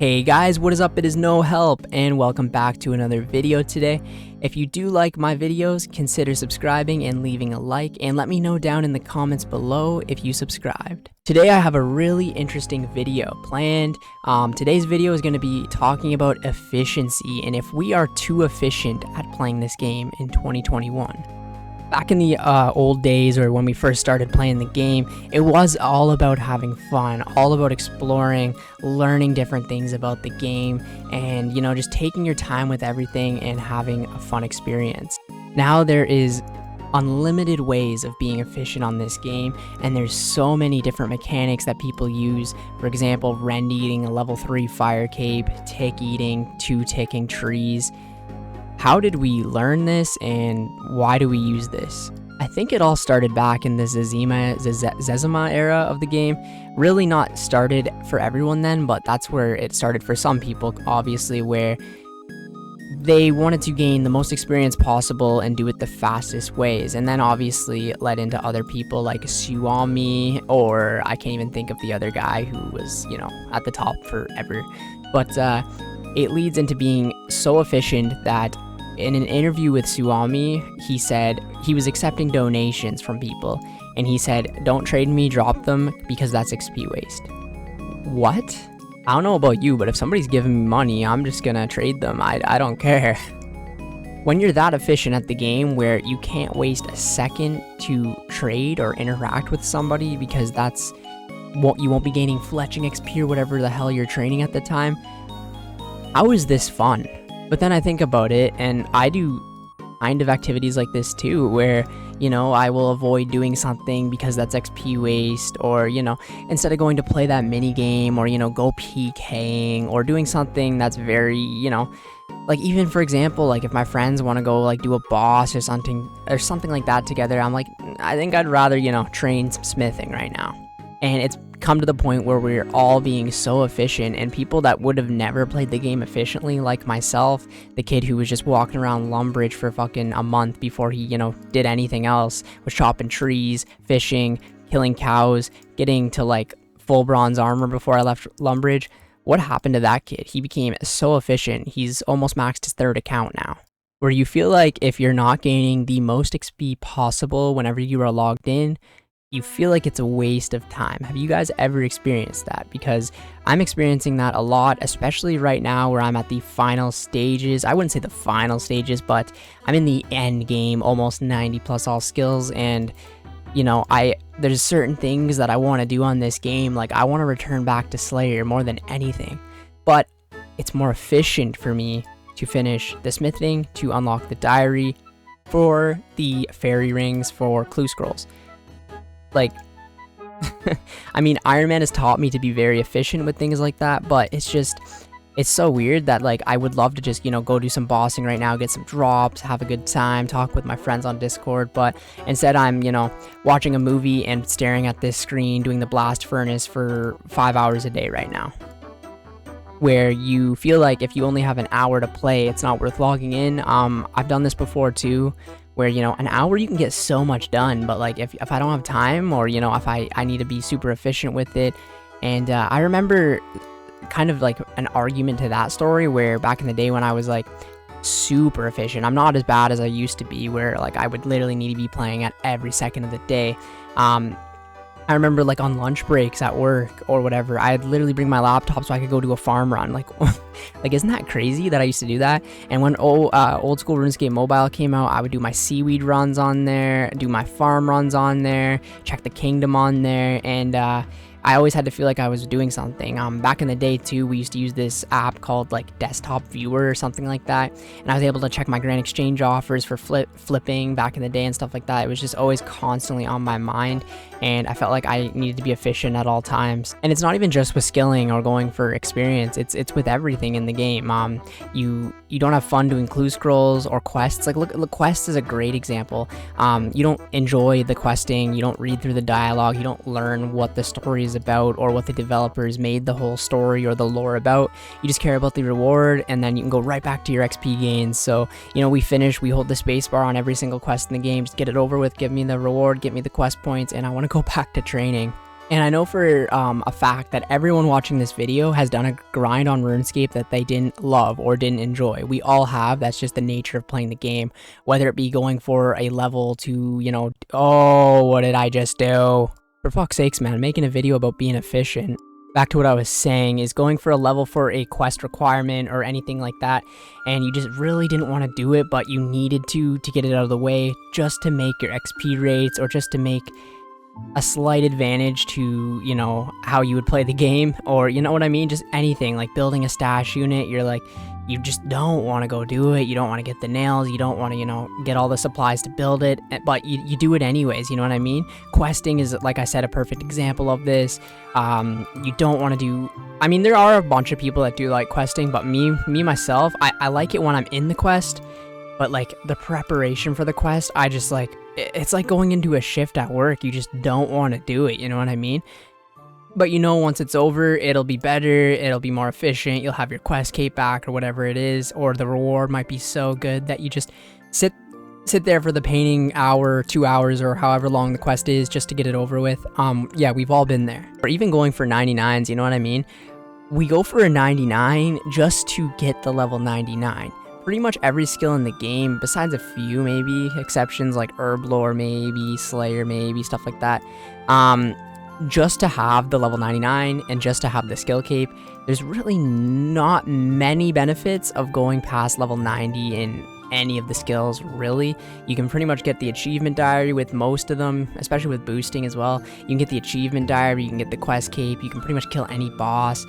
Hey guys, what is up? It is No Help and welcome back to another video today. If you do like my videos, consider subscribing and leaving a like, and let me know down in the comments below if you subscribed. Today I have a really interesting video planned. Today's video is going to be talking about efficiency and if we are too efficient at playing this game in 2021. Back in the old days, or when we first started playing the game, it was all about having fun, all about exploring, learning different things about the game, and just taking your time with everything and having a fun experience. Now there is unlimited ways of being efficient on this game, and there's so many different mechanics that people use. For example, rend eating, a level 3 fire cape, tick eating, 2 ticking trees. How did we learn this and why do we use this? I think it all started back in the Zezima era of the game. Really not started for everyone then, but that's where it started for some people, obviously, where they wanted to gain the most experience possible and do it the fastest ways. And then obviously it led into other people like Suomi, or I can't even think of the other guy who was, at the top forever. But it leads into being so efficient that in an interview with Suomi, he said he was accepting donations from people, and he said, "Don't trade me, drop them, because that's XP waste." What? I don't know about you, but if somebody's giving me money, I'm just gonna trade them. I don't care. When you're that efficient at the game where you can't waste a second to trade or interact with somebody because that's what you won't be gaining fletching XP or whatever the hell you're training at the time, how is this fun? But then I think about it, and I do kind of activities like this too, where, I will avoid doing something because that's XP waste, or, instead of going to play that mini game, or, go PKing, or doing something that's very, like even for example, like if my friends want to go like do a boss or something like that together, I'm like, I think I'd rather, train some smithing right now. And it's come to the point where we're all being so efficient, and people that would have never played the game efficiently, like myself, the kid who was just walking around Lumbridge for fucking a month before he, did anything else, was chopping trees, fishing, killing cows, getting to like full bronze armor before I left Lumbridge. What happened to that kid? He became so efficient. He's almost maxed his 3rd account now. Where you feel like if you're not gaining the most XP possible whenever you are logged in, you feel like it's a waste of time. Have you guys ever experienced that? Because I'm experiencing that a lot, especially right now where I'm at the final stages. I wouldn't say the final stages, but I'm in the end game, almost 90 plus all skills, and there's certain things that I want to do on this game. Like I want to return back to Slayer more than anything, but it's more efficient for me to finish the smithing, to unlock the diary, for the fairy rings, for clue scrolls. Like, I mean, Ironman has taught me to be very efficient with things like that, but it's so weird that, like, I would love to just, go do some bossing right now, get some drops, have a good time, talk with my friends on Discord, but instead I'm, watching a movie and staring at this screen, doing the blast furnace for 5 hours a day right now. Where you feel like if you only have an hour to play, it's not worth logging in. I've done this before too, where, an hour you can get so much done, but like if I don't have time, or, if I need to be super efficient with it. And I remember kind of like an argument to that story where back in the day when I was like super efficient, I'm not as bad as I used to be, where like I would literally need to be playing at every second of the day. I remember like on lunch breaks at work or whatever, I'd literally bring my laptop so I could go do a farm run. Like, isn't that crazy that I used to do that? And when old school RuneScape Mobile came out, I would do my seaweed runs on there, do my farm runs on there, check the kingdom on there, and I always had to feel like I was doing something. Back in the day too, we used to use this app called like Desktop Viewer or something like that, and I was able to check my Grand Exchange offers for flipping back in the day and stuff like that. It was just always constantly on my mind, and I felt like I needed to be efficient at all times. And it's not even just with skilling or going for experience, it's with everything in the game. You don't have fun doing clue scrolls or quests. Like look, quests is a great example. You don't enjoy the questing, you don't read through the dialogue, you don't learn what the story is about or what the developers made the whole story or the lore about. You just care about the reward, and then you can go right back to your XP gains. So we finish, we hold the spacebar on every single quest in the game, just get it over with, give me the reward, get me the quest points, and I want to go back to training. And I know for a fact that everyone watching this video has done a grind on RuneScape that they didn't love or didn't enjoy. We all have. That's just the nature of playing the game. Whether it be going for a level to, you know, oh, what did I just do? For fuck's sakes, man, making a video about being efficient. Back to what I was saying, is going for a level for a quest requirement or anything like that, and you just really didn't want to do it, but you needed to get it out of the way just to make your XP rates or just to make a slight advantage to, you know, how you would play the game, or you know what I mean, just anything like building a stash unit. You're like, you just don't want to go do it, you don't want to get the nails, you don't want to, you know, get all the supplies to build it, but you do it anyways, you know what I mean? Questing is, like I said, a perfect example of this. You don't want to do, I mean, there are a bunch of people that do like questing, but me myself, I like it when I'm in the quest, but like the preparation for the quest, I just like, it's like going into a shift at work. You just don't want to do it, you know what I mean? But you know, once it's over, it'll be better, it'll be more efficient, you'll have your quest cape back or whatever it is, or the reward might be so good that you just sit there for the painting hour, 2 hours, or however long the quest is just to get it over with. Yeah, we've all been there. Or even going for 99s, you know what I mean? We go for a 99 just to get the level 99. Pretty much every skill in the game, besides a few maybe exceptions like Herb Lore maybe, Slayer maybe, stuff like that, just to have the level 99 and just to have the skill cape, there's really not many benefits of going past level 90 in any of the skills, really. You can pretty much get the achievement diary with most of them, especially with boosting as well. You can get the achievement diary, you can get the quest cape, you can pretty much kill any boss.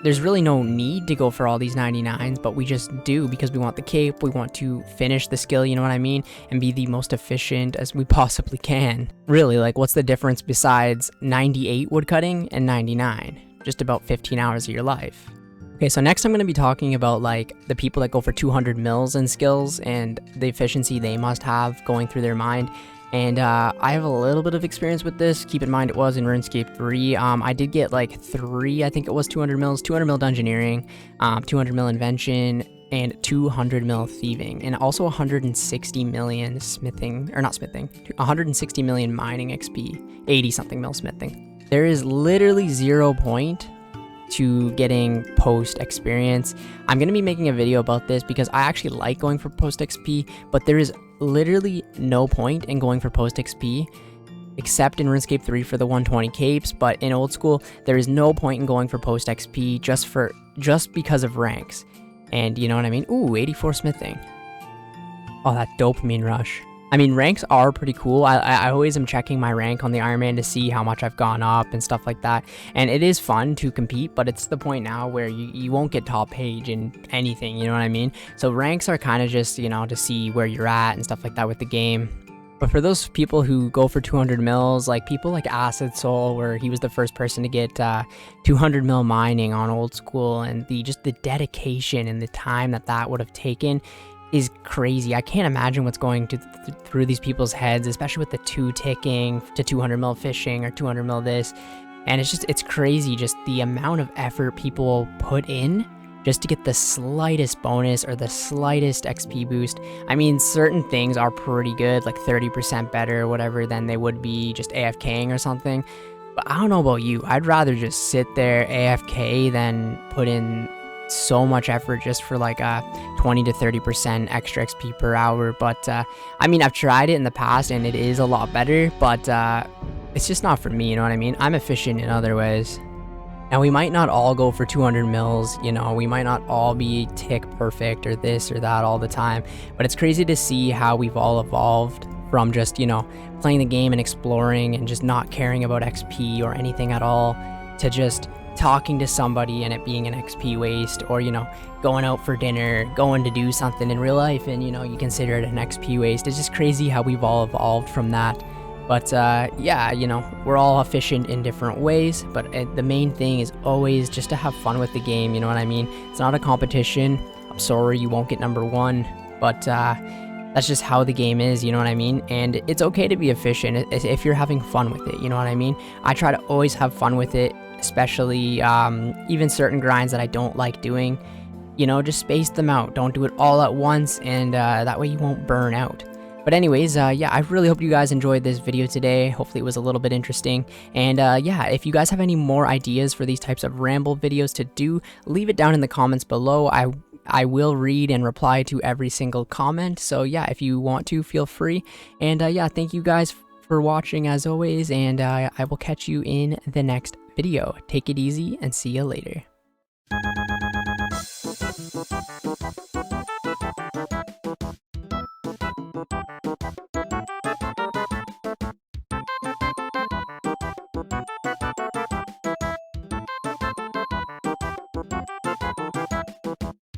There's really no need to go for all these 99s, but we just do because we want the cape, we want to finish the skill, you know what I mean, and be the most efficient as we possibly can. Really, like, what's the difference besides 98 woodcutting and 99? Just about 15 hours of your life. Okay, so next I'm going to be talking about like the people that go for 200 mils in skills and the efficiency they must have going through their mind. And I have a little bit of experience with this. Keep in mind it was in Runescape 3. I did get like 3, I think it was 200 mils, 200 mil dungeoneering, 200 mil invention, and 200 mil thieving, and also 160 million smithing, or not smithing, 160 million mining XP, 80 something mil smithing. There is literally 0 point to getting post experience. I'm going to be making a video about this because I actually like going for post XP, but there is literally no point in going for post XP except in RuneScape 3 for the 120 capes, but in old school there is no point in going for post XP just because of ranks. And you know what I mean? Ooh, 84 smithing. Oh, that dopamine rush. I mean, ranks are pretty cool. I always am checking my rank on the Ironman to see how much I've gone up and stuff like that. And it is fun to compete, but it's the point now where you won't get top page in anything, you know what I mean? So ranks are kind of just, you know, to see where you're at and stuff like that with the game. But for those people who go for 200 mils, like people like Acid Soul, where he was the first person to get 200 mil mining on old school, and just the dedication and the time that would have taken is crazy. I can't imagine what's going through these people's heads, especially with the 2 ticking to 200 mil fishing or 200 mil this. And it's crazy just the amount of effort people put in just to get the slightest bonus or the slightest XP boost. I mean, certain things are pretty good, like 30% better or whatever than they would be just AFKing or something. But I don't know about you. I'd rather just sit there AFK than put in so much effort just for like a 20 to 30% extra XP per hour. But I mean, I've tried it in the past and it is a lot better, but it's just not for me, you know what I mean? I'm efficient in other ways. Now, we might not all go for 200 mils, you know, we might not all be tick perfect or this or that all the time, but it's crazy to see how we've all evolved from just, you know, playing the game and exploring and just not caring about XP or anything at all, to just talking to somebody and it being an XP waste, or, you know, going out for dinner, going to do something in real life and, you know, you consider it an XP waste. It's just crazy how we've all evolved from that. But yeah, you know, we're all efficient in different ways, but the main thing is always just to have fun with the game, you know what I mean? It's not a competition. I'm sorry you won't get number 1, but that's just how the game is, you know what I mean? And it's okay to be efficient if you're having fun with it, you know what I mean? I try to always have fun with it, especially even certain grinds that I don't like doing. You know, just space them out. Don't do it all at once, and that way you won't burn out. But anyways, yeah, I really hope you guys enjoyed this video today. Hopefully it was a little bit interesting. And yeah, if you guys have any more ideas for these types of ramble videos to do, leave it down in the comments below. I will read and reply to every single comment. So yeah, if you want to, feel free. And yeah, thank you guys for watching as always. And I will catch you in the next video. Take it easy and see you later.